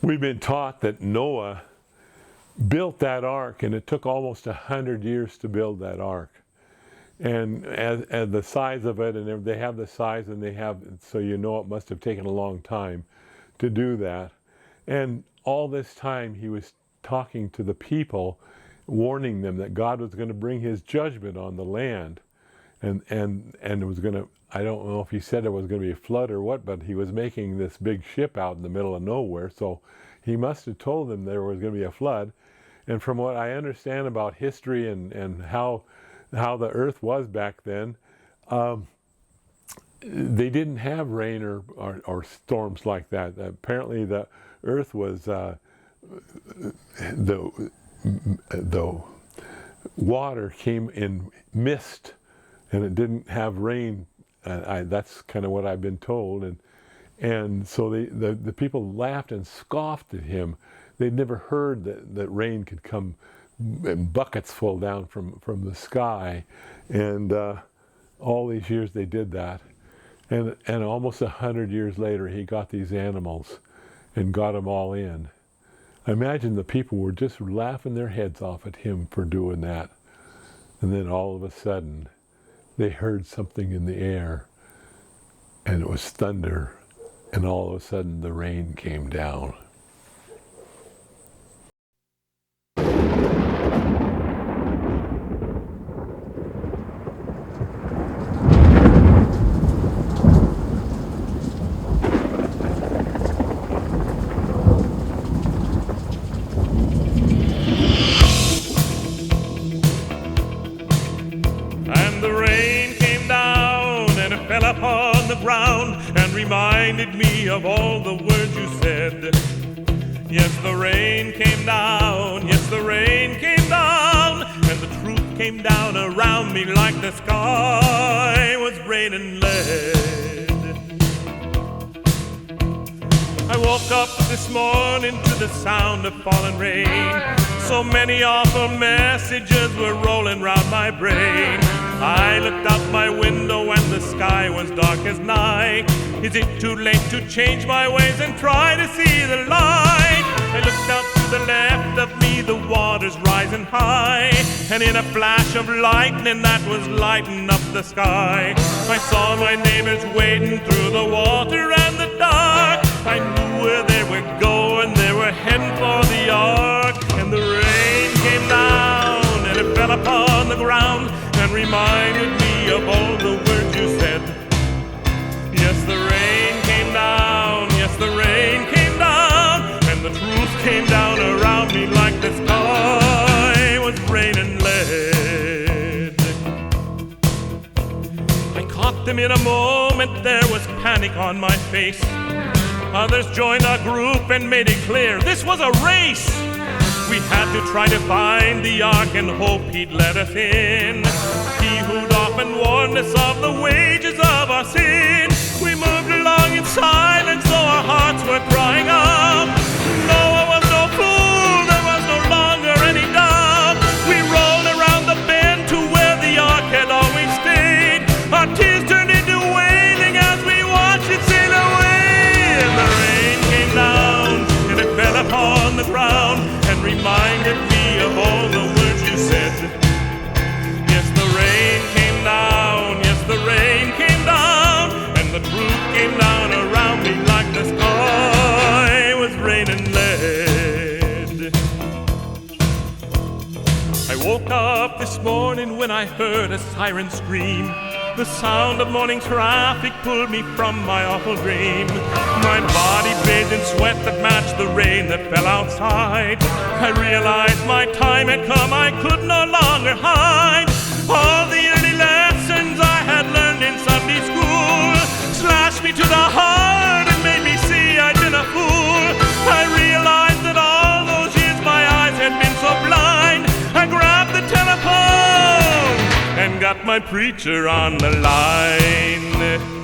We've been taught that Noah built that ark, and it took almost 100 years to build that ark. And as the size of it, and they have the size, and they have, so you know it must have taken a long time to do that. And all this time he was talking to the people, warning them that God was going to bring his judgment on the land. And it was going to, I don't know if he said it was going to be a flood or what, but he was making this big ship out in the middle of nowhere. So he must have told them there was going to be a flood. And from what I understand about history and how the earth was back then, they didn't have rain or storms like that. Apparently the earth was, the water came in mist, and it didn't have rain. That's kind of what I've been told. And so the people laughed and scoffed at him. They'd never heard that rain could come in buckets full down from the sky. And all these years they did that. And almost 100 years later, he got these animals and got them all in. I imagine the people were just laughing their heads off at him for doing that. And then all of a sudden, they heard something in the air, and it was thunder, and all of a sudden the rain came down. Upon the ground and reminded me of all the words you said. Yes, the rain came down, yes, the rain came down, and the truth came down around me like the sky was raining lead. I woke up this morning to the sound of falling rain. So many awful messages were rolling round my brain. I looked out my window and the sky was dark as night. Is it too late to change my ways and try to see the light? I looked out to the left of me, the water's rising high, and in a flash of lightning that was lighting up the sky, I saw my neighbors wading through the water and the dark. I knew where they were going, they were heading for the ark. And the rain came down and it fell upon the ground and reminded me of all the words you said. Yes, the rain came down, yes, the rain came down, and the truth came down around me like the sky was raining lead. I caught them in a moment, there was panic on my face. Others joined our group and made it clear this was a race. We had to try to find the ark and hope he'd let us in. He who'd often warned us of the wages of our sin. We moved along in silence, though our hearts were crying out. Noah was no fool, there was no longer any doubt. We rolled around the bend to where the ark had always stayed. Our tears turned into wailing as we watched it sail away. And the rain came down and it fell upon the ground and reminded me of all the words you said. Yes, the rain came down, yes, the rain came down, and the truth came down around me like the sky was raining lead. I woke up this morning when I heard a siren scream. The sound of morning traffic pulled me from my awful dream. My body bathed in sweat that matched the rain that fell outside. I realized my time had come, I could no longer hide. All the early lessons I had learned in Sunday school slashed me to the heart and made me see I'd been a fool. I realized that all those years my eyes had been so blind. I grabbed the telephone and got my preacher on the line.